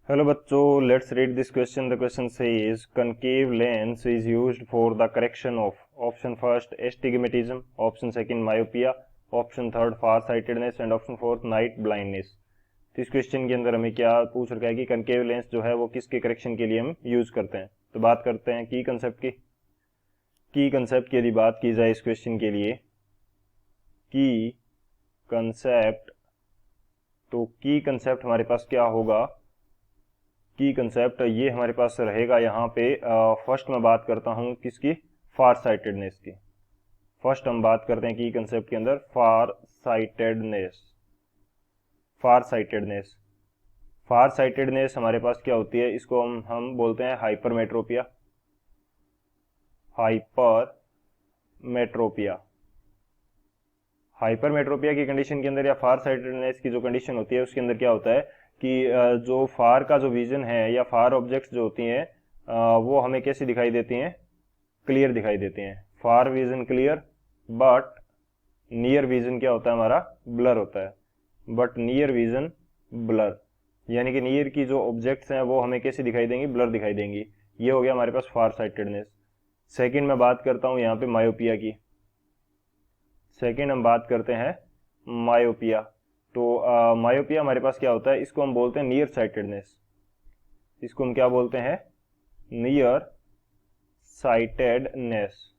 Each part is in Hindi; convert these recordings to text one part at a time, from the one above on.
हेलो बच्चों, let's read this question. The question says concave lens is used for the correction of option first astigmatism, option second myopia, option third farsightedness and option fourth night blindness. तो इस क्वेश्चन के अंदर हमें क्या पूछ रखा है कि कनकेव लेंस जो है वो किसके करेक्शन के लिए हम यूज करते हैं. तो बात करते हैं की कंसेप्ट की यदि बात की जाए इस क्वेश्चन के लिए की कंसेप्ट, तो की कंसेप्ट हमारे पास क्या होगा. की कंसेप्ट ये हमारे पास रहेगा यहाँ पे. फर्स्ट मैं बात करता हूँ किसकी, फार साइटेडनेस की. फर्स्ट हम बात करते हैं की कंसेप्ट के अंदर फार साइटेडनेस हमारे पास क्या होती है, इसको हम बोलते हैं हाइपरमेट्रोपिया की कंडीशन के अंदर या फार साइटेडनेस की जो कंडीशन होती है उसके अंदर क्या होता है कि जो फार का जो विजन है या फार ऑब्जेक्ट्स जो होती हैं वो हमें कैसी दिखाई देती हैं, क्लियर दिखाई देती हैं. Far vision clear, but near vision क्या होता है हमारा, ब्लर होता है. बट नियर विजन ब्लर, यानी कि नियर की जो ऑब्जेक्ट्स हैं वो हमें कैसी दिखाई देंगी, ब्लर दिखाई देंगी. ये हो गया हमारे पास फार साइटेडनेस. सेकेंड मैं बात करता हूँ यहाँ पे मायोपिया की. सेकेंड हम बात करते हैं मायोपिया. तो मायोपिया हमारे पास क्या होता है, इसको हम बोलते हैं नियर साइटेडनेस. इसको हम क्या बोलते हैं, नियर साइटेडनेस.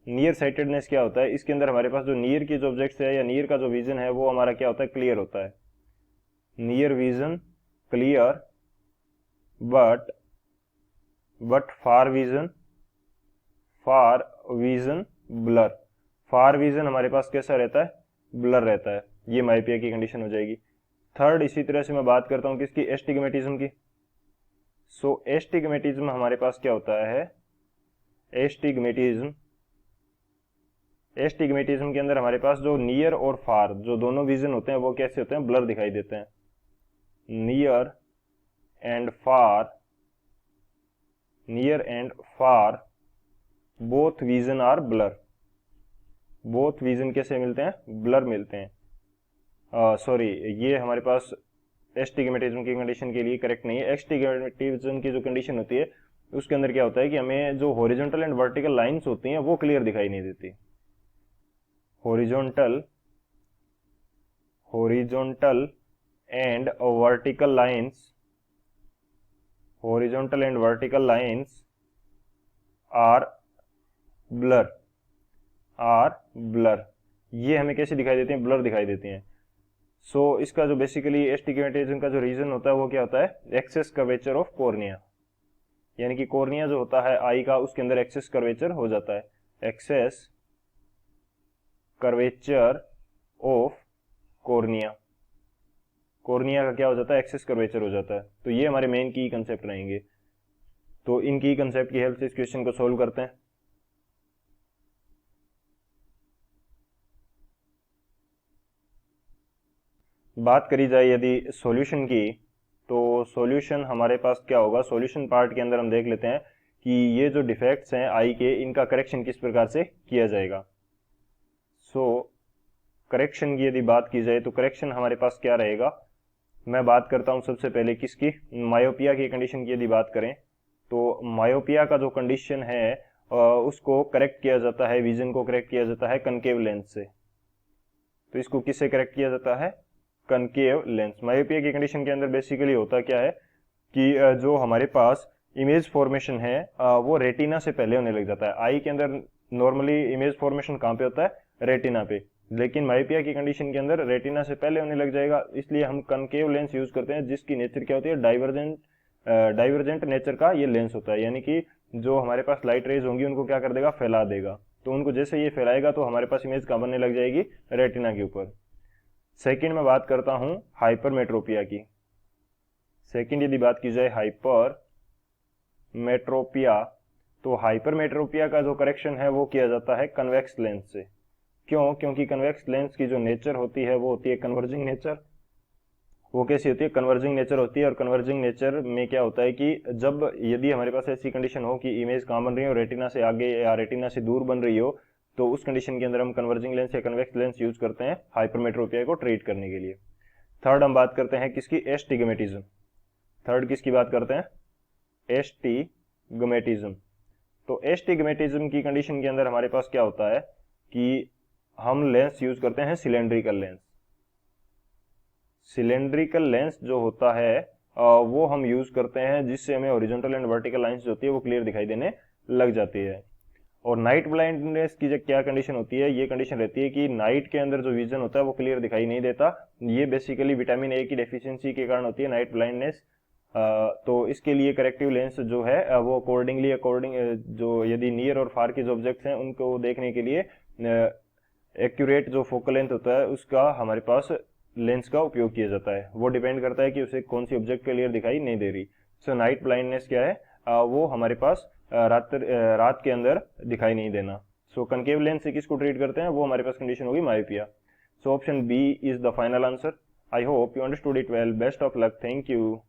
नियर साइटेडनेस क्या होता है, इसके अंदर हमारे पास जो नियर की जो ऑब्जेक्ट्स है या नियर का जो विजन है वो हमारा क्या होता है, क्लियर होता है. Near vision clear, but far vision blur. Far vision हमारे पास कैसा रहता है, ब्लर रहता है. ये मायोपिया की कंडीशन हो जाएगी. थर्ड इसी तरह से मैं बात करता हूं किसकी, एस्टिग्मेटिज्म की. सो एस्टिग्मेटिज्म हमारे पास क्या होता है, एस्टिग्मेटिज्म के अंदर हमारे पास जो नियर और फार जो दोनों विजन होते हैं वो कैसे होते हैं, ब्लर दिखाई देते हैं. Near and far both vision are blur. Both vision कैसे मिलते हैं, ब्लर मिलते हैं. सॉरी, ये हमारे पास एस्टिग्मेटिज्म की कंडीशन के लिए करेक्ट नहीं है. एस्टिग्मेटिज्म की जो कंडीशन होती है उसके अंदर क्या होता है कि हमें जो हॉरिजॉन्टल एंड वर्टिकल लाइंस होती हैं वो क्लियर दिखाई नहीं देती. Horizontal and vertical lines are blur. ये हमें कैसे दिखाई देती हैं, ब्लर दिखाई देती हैं. सो इसका जो बेसिकली एस्टिग्मेटिज्म का जो रीजन होता है वो क्या होता है, एक्सेस कर्वेचर ऑफ कॉर्निया. यानी कि कॉर्निया जो होता है आई का उसके अंदर एक्सेस कर्वेचर हो जाता है. एक्सेस कर्वेचर ऑफ कॉर्निया का क्या हो जाता है, एक्सेस कर्वेचर हो जाता है. तो ये हमारे मेन की कंसेप्ट रहेंगे. तो इन की कंसेप्ट की हेल्प से इस क्वेश्चन को सोल्व करते हैं. बात करी जाए यदि सॉल्यूशन की, तो सॉल्यूशन हमारे पास क्या होगा, सॉल्यूशन पार्ट के अंदर हम देख लेते हैं कि ये जो डिफेक्ट्स हैं आई के, इनका करेक्शन किस प्रकार से किया जाएगा. सो करेक्शन की यदि बात की जाए तो करेक्शन हमारे पास क्या रहेगा. मैं बात करता हूं सबसे पहले किसकी, मायोपिया की कंडीशन की यदि बात करें तो मायोपिया का जो कंडीशन है उसको करेक्ट किया जाता है, विजन को करेक्ट किया जाता है कनकेव लेंस से. तो इसको किससे करेक्ट किया जाता है, कनकेव लेंस. मायोपिया की कंडीशन के अंदर बेसिकली होता क्या है कि जो हमारे पास इमेज फॉर्मेशन है वो रेटिना से पहले होने लग जाता है. आई के अंदर नॉर्मली इमेज फॉर्मेशन कहाँ पे होता है, रेटिना पे. लेकिन मायोपिया की कंडीशन के अंदर रेटिना से पहले होने लग जाएगा. इसलिए हम कनकेव लेंस यूज करते हैं जिसकी नेचर क्या होती है, डाइवर्जेंट नेचर का ये लेंस होता है. यानी कि जो हमारे पास लाइट रेज होंगी उनको क्या कर देगा, फैला देगा. तो उनको जैसे ये फैलाएगा तो हमारे पास इमेज कहाँ बनने लग जाएगी, रेटिना के ऊपर. सेकेंड में बात करता हूं हाइपरमेट्रोपिया की. सेकेंड यदि बात की जाए हाइपरमेट्रोपिया, तो हाइपरमेट्रोपिया का जो करेक्शन है वो किया जाता है कन्वेक्स लेंस से. क्यों, क्योंकि कन्वेक्स लेंस की जो नेचर होती है वो होती है कन्वर्जिंग नेचर. वो कैसी होती है, कन्वर्जिंग नेचर होती है. और कन्वर्जिंग नेचर में क्या होता है कि जब यदि हमारे पास ऐसी कंडीशन हो कि इमेज कहाँ बन रही हो, रेटिना से आगे या रेटिना से दूर बन रही हो, तो उस कंडीशन के अंदर हम कन्वर्जिंग लेंस या कन्वेक्स लेंस यूज करते हैं हाइपरमेट्रोपिया को ट्रीट करने के लिए. थर्ड हम बात करते हैं किसकी, एस्टिग्मेटिज्म. थर्ड किसकी बात करते हैं, एस्टिग्मेटिज्म। तो एस्टिग्मेटिज्म की कंडीशन के अंदर हमारे पास क्या होता है कि हम लेंस यूज करते हैं सिलेंड्रिकल लेंस। सिलेंड्रिकल लेंस जो होता है वो हम यूज करते हैं जिससे हमें हॉरिजॉन्टल एंड वर्टिकल लाइंस जो होती है वो क्लियर दिखाई देने लग जाती है। और नाइट ब्लाइंडनेस की जो क्या कंडीशन होती है, ये कंडीशन रहती है कि नाइट के अंदर जो विजन होता है वो क्लियर दिखाई नहीं देता। ये बेसिकली विटामिन ए की डेफिशिएंसी के कारण होती है नाइट ब्लाइंडनेस। तो इसके लिए करेक्टिव लेंस जो है वो अकॉर्डिंग जो यदि नियर और फार के जो ऑब्जेक्ट्स हैं उनको देखने के लिए एक्यूरेट जो फोकल लेंथ होता है उसका हमारे पास लेंस का उपयोग किया जाता है। वो डिपेंड करता है कि उसे कौन सी ऑब्जेक्ट क्लियर दिखाई नहीं दे रही। सो नाइट ब्लाइंडनेस क्या है, वो हमारे पास रात के अंदर दिखाई नहीं देना। सो कनकेव लेंस से किसको ट्रीट करते हैं, वो हमारे पास कंडीशन होगी myopia. So option B is the final answer. I hope you understood it well. Best of luck. Thank you.